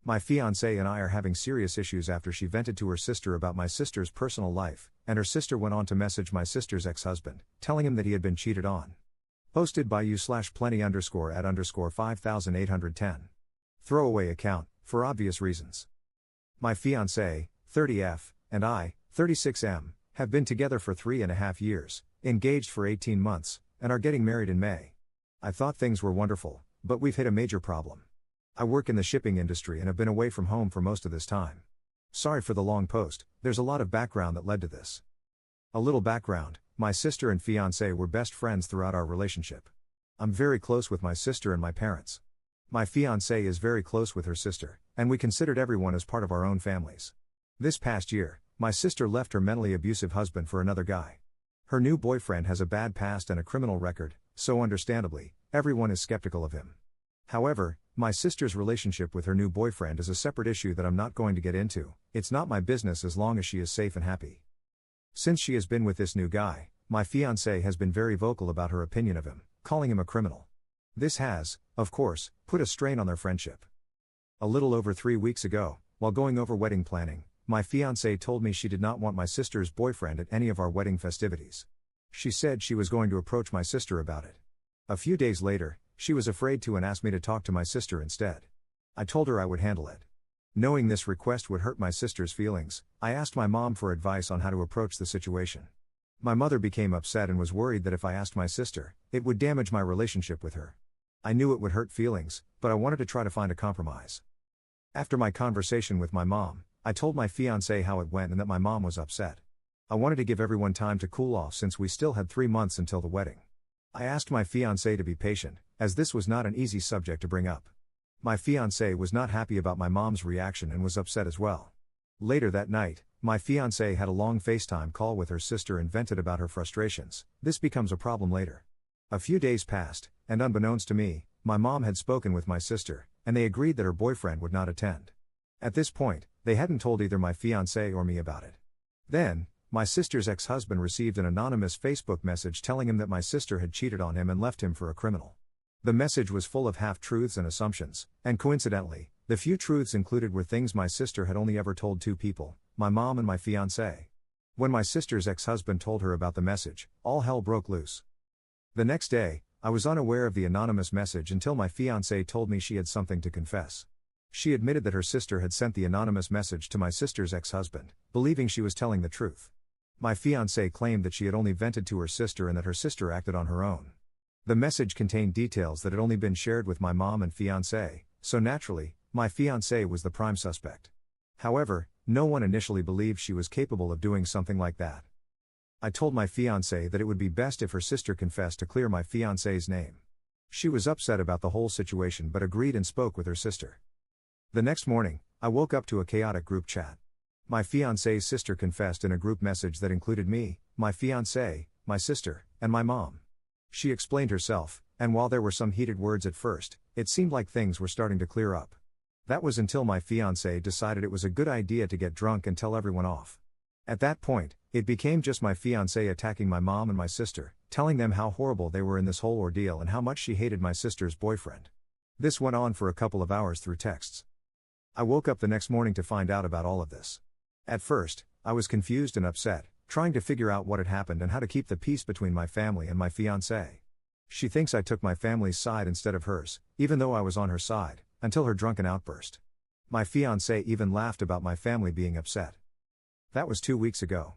My fiancée and I are having serious issues after she vented to her sister about my sister's personal life, and her sister went on to message my sister's ex-husband, telling him that he had been cheated on. Posted by you/plenty_@_5810. Throwaway account, for obvious reasons. My fiancé, 30F, and I, 36M, have been together for 3.5 years, engaged for 18 months, and are getting married in May. I thought things were wonderful, but we've hit a major problem. I work in the shipping industry and have been away from home for most of this time. Sorry for the long post, there's a lot of background that led to this. A little background: my sister and fiancé were best friends throughout our relationship. I'm very close with my sister and my parents. My fiancé is very close with her sister, and we considered everyone as part of our own families. This past year, my sister left her mentally abusive husband for another guy. Her new boyfriend has a bad past and a criminal record, so understandably, everyone is skeptical of him. However, my sister's relationship with her new boyfriend is a separate issue that I'm not going to get into. It's not my business as long as she is safe and happy. Since she has been with this new guy, my fiancé has been very vocal about her opinion of him, calling him a criminal. This has, of course, put a strain on their friendship. A little over 3 weeks ago, while going over wedding planning, my fiancé told me she did not want my sister's boyfriend at any of our wedding festivities. She said she was going to approach my sister about it. A few days later, she was afraid to and asked me to talk to my sister instead. I told her I would handle it. Knowing this request would hurt my sister's feelings, I asked my mom for advice on how to approach the situation. My mother became upset and was worried that if I asked my sister, it would damage my relationship with her. I knew it would hurt feelings, but I wanted to try to find a compromise. After my conversation with my mom, I told my fiancé how it went and that my mom was upset. I wanted to give everyone time to cool off since we still had 3 months until the wedding. I asked my fiancé to be patient, as this was not an easy subject to bring up. My fiancé was not happy about my mom's reaction and was upset as well. Later that night, my fiancé had a long FaceTime call with her sister and vented about her frustrations. This becomes a problem later. A few days passed, and unbeknownst to me, my mom had spoken with my sister, and they agreed that her boyfriend would not attend. At this point, they hadn't told either my fiancé or me about it. Then, my sister's ex-husband received an anonymous Facebook message telling him that my sister had cheated on him and left him for a criminal. The message was full of half-truths and assumptions, and coincidentally, the few truths included were things my sister had only ever told 2 people, my mom and my fiancé. When my sister's ex-husband told her about the message, all hell broke loose. The next day, I was unaware of the anonymous message until my fiancé told me she had something to confess. She admitted that her sister had sent the anonymous message to my sister's ex-husband, believing she was telling the truth. My fiancé claimed that she had only vented to her sister and that her sister acted on her own. The message contained details that had only been shared with my mom and fiancé, so naturally, my fiancé was the prime suspect. However, no one initially believed she was capable of doing something like that. I told my fiancé that it would be best if her sister confessed to clear my fiancé's name. She was upset about the whole situation but agreed and spoke with her sister. The next morning, I woke up to a chaotic group chat. My fiancé's sister confessed in a group message that included me, my fiancé, my sister, and my mom. She explained herself, and while there were some heated words at first, it seemed like things were starting to clear up. That was until my fiancé decided it was a good idea to get drunk and tell everyone off. At that point, it became just my fiancé attacking my mom and my sister, telling them how horrible they were in this whole ordeal and how much she hated my sister's boyfriend. This went on for a couple of hours through texts. I woke up the next morning to find out about all of this. At first, I was confused and upset, trying to figure out what had happened and how to keep the peace between my family and my fiancé. She thinks I took my family's side instead of hers, even though I was on her side, until her drunken outburst. My fiancé even laughed about my family being upset. That was 2 weeks ago.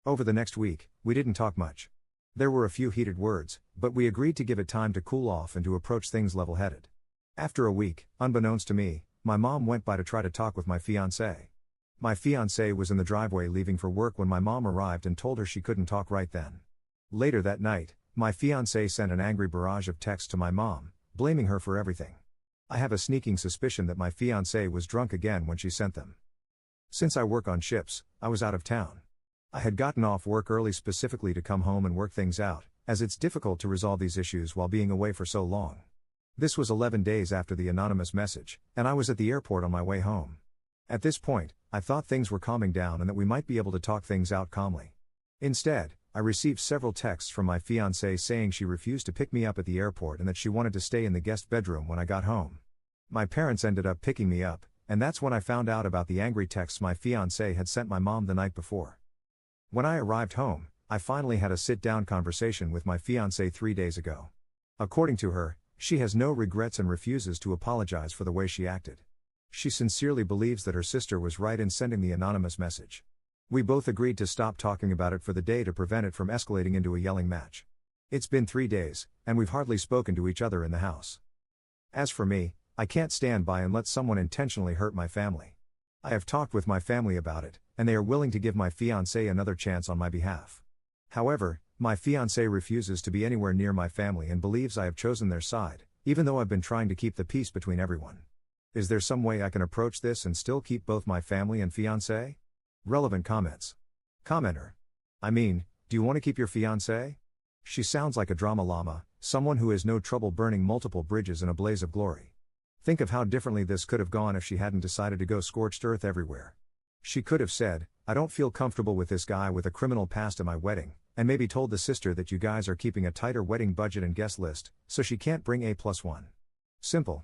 Over the next week, we didn't talk much. There were a few heated words, but we agreed to give it time to cool off and to approach things level-headed. After a week, unbeknownst to me, my mom went by to try to talk with my fiancé. My fiancé was in the driveway leaving for work when my mom arrived and told her she couldn't talk right then. Later that night, my fiancé sent an angry barrage of texts to my mom, blaming her for everything. I have a sneaking suspicion that my fiancé was drunk again when she sent them. Since I work on ships, I was out of town. I had gotten off work early specifically to come home and work things out, as it's difficult to resolve these issues while being away for so long. This was 11 days after the anonymous message, and I was at the airport on my way home. At this point, I thought things were calming down and that we might be able to talk things out calmly. Instead, I received several texts from my fiancé saying she refused to pick me up at the airport and that she wanted to stay in the guest bedroom when I got home. My parents ended up picking me up, and that's when I found out about the angry texts my fiancée had sent my mom the night before. When I arrived home, I finally had a sit-down conversation with my fiancée 3 days ago. According to her, she has no regrets and refuses to apologize for the way she acted. She sincerely believes that her sister was right in sending the anonymous message. We both agreed to stop talking about it for the day to prevent it from escalating into a yelling match. It's been 3 days, and we've hardly spoken to each other in the house. As for me, I can't stand by and let someone intentionally hurt my family. I have talked with my family about it, and they are willing to give my fiancé another chance on my behalf. However, my fiancé refuses to be anywhere near my family and believes I have chosen their side, even though I've been trying to keep the peace between everyone. Is there some way I can approach this and still keep both my family and fiancé? Relevant comments. Commenter. I mean, do you want to keep your fiancé? She sounds like a drama llama, someone who has no trouble burning multiple bridges in a blaze of glory. Think of how differently this could have gone if she hadn't decided to go scorched earth everywhere. She could have said, I don't feel comfortable with this guy with a criminal past at my wedding, and maybe told the sister that you guys are keeping a tighter wedding budget and guest list, so she can't bring A+1. Simple.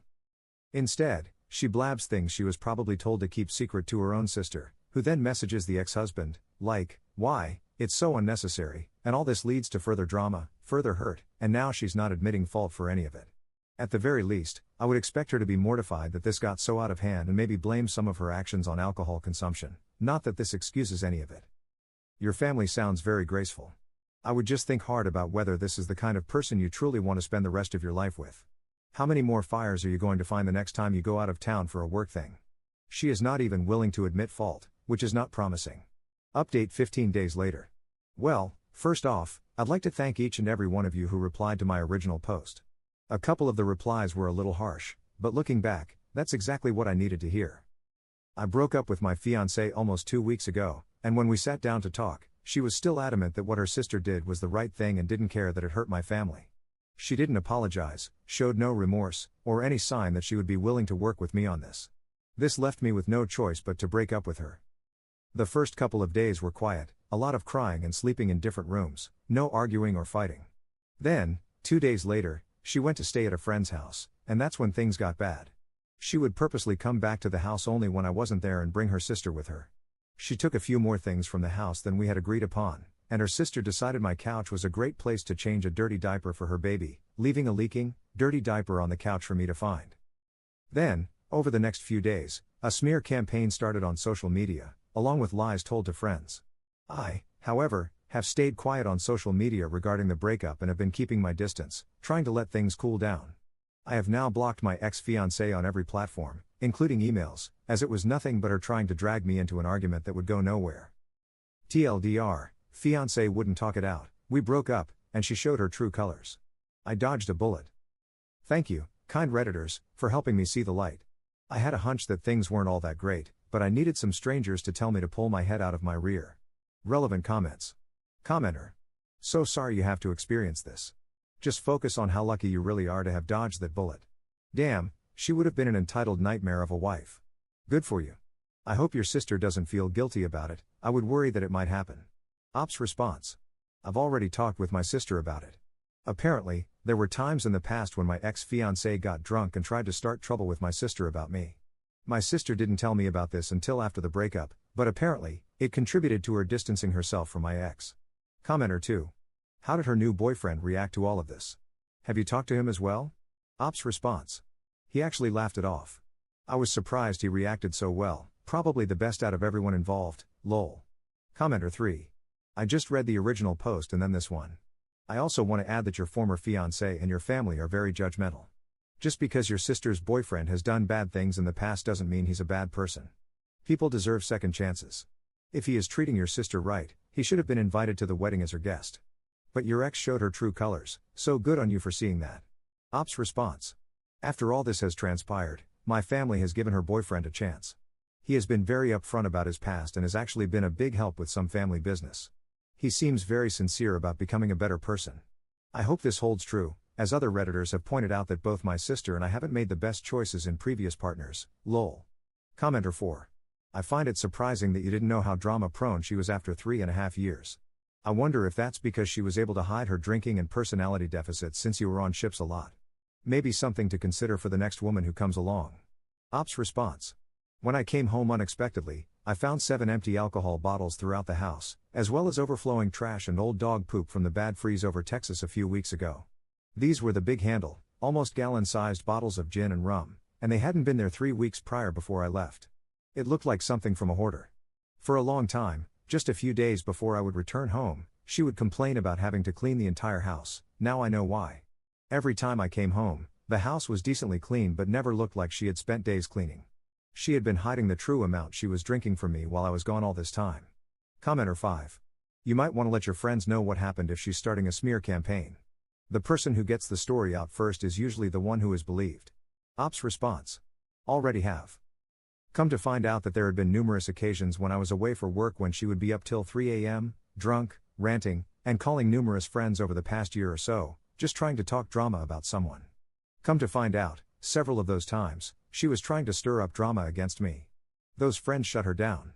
Instead, she blabs things she was probably told to keep secret to her own sister, who then messages the ex-husband, like, why, it's so unnecessary, and all this leads to further drama, further hurt, and now she's not admitting fault for any of it. At the very least, I would expect her to be mortified that this got so out of hand and maybe blame some of her actions on alcohol consumption, not that this excuses any of it. Your family sounds very graceful. I would just think hard about whether this is the kind of person you truly want to spend the rest of your life with. How many more fires are you going to find the next time you go out of town for a work thing? She is not even willing to admit fault, which is not promising. Update 15 days later. Well, first off, I'd like to thank each and every one of you who replied to my original post. A couple of the replies were a little harsh, but looking back, that's exactly what I needed to hear. I broke up with my fiancé almost 2 weeks ago, and when we sat down to talk, she was still adamant that what her sister did was the right thing and didn't care that it hurt my family. She didn't apologize, showed no remorse, or any sign that she would be willing to work with me on this. This left me with no choice but to break up with her. The first couple of days were quiet, a lot of crying and sleeping in different rooms, no arguing or fighting. Then, 2 days later, she went to stay at a friend's house, and that's when things got bad. She would purposely come back to the house only when I wasn't there and bring her sister with her. She took a few more things from the house than we had agreed upon, and her sister decided my couch was a great place to change a dirty diaper for her baby, leaving a leaking, dirty diaper on the couch for me to find. Then, over the next few days, a smear campaign started on social media, along with lies told to friends. I, however, have stayed quiet on social media regarding the breakup and have been keeping my distance, trying to let things cool down. I have now blocked my ex-fiancée on every platform, including emails, as it was nothing but her trying to drag me into an argument that would go nowhere. TLDR, fiancée wouldn't talk it out, we broke up, and she showed her true colors. I dodged a bullet. Thank you, kind Redditors, for helping me see the light. I had a hunch that things weren't all that great, but I needed some strangers to tell me to pull my head out of my rear. Relevant comments. Commenter. So sorry you have to experience this. Just focus on how lucky you really are to have dodged that bullet. Damn, she would have been an entitled nightmare of a wife. Good for you. I hope your sister doesn't feel guilty about it, I would worry that it might happen. Ops response. I've already talked with my sister about it. Apparently, there were times in the past when my ex-fiancé got drunk and tried to start trouble with my sister about me. My sister didn't tell me about this until after the breakup, but apparently, it contributed to her distancing herself from my ex. Commenter 2. How did her new boyfriend react to all of this? Have you talked to him as well? Ops response. He actually laughed it off. I was surprised he reacted so well, probably the best out of everyone involved, lol. Commenter 3. I just read the original post and then this one. I also want to add that your former fiancé and your family are very judgmental. Just because your sister's boyfriend has done bad things in the past doesn't mean he's a bad person. People deserve second chances. If he is treating your sister right, he should have been invited to the wedding as her guest. But your ex showed her true colors, so good on you for seeing that. Ops response. After all this has transpired, my family has given her boyfriend a chance. He has been very upfront about his past and has actually been a big help with some family business. He seems very sincere about becoming a better person. I hope this holds true, as other Redditors have pointed out that both my sister and I haven't made the best choices in previous partners, lol. Commenter 4. I find it surprising that you didn't know how drama-prone she was after 3.5 years. I wonder if that's because she was able to hide her drinking and personality deficits since you were on ships a lot. Maybe something to consider for the next woman who comes along. Ops response. When I came home unexpectedly, I found 7 empty alcohol bottles throughout the house, as well as overflowing trash and old dog poop from the bad freeze over Texas a few weeks ago. These were the big handle, almost gallon-sized bottles of gin and rum, and they hadn't been there 3 weeks prior before I left. It looked like something from a hoarder. For a long time, just a few days before I would return home, she would complain about having to clean the entire house. Now I know why. Every time I came home, the house was decently clean but never looked like she had spent days cleaning. She had been hiding the true amount she was drinking from me while I was gone all this time. Commenter 5. You might want to let your friends know what happened if she's starting a smear campaign. The person who gets the story out first is usually the one who is believed. Ops response. Already have. Come to find out that there had been numerous occasions when I was away for work when she would be up till 3 a.m., drunk, ranting, and calling numerous friends over the past year or so, just trying to talk drama about someone. Come to find out, several of those times, she was trying to stir up drama against me. Those friends shut her down.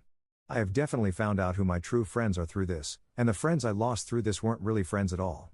I have definitely found out who my true friends are through this, and the friends I lost through this weren't really friends at all.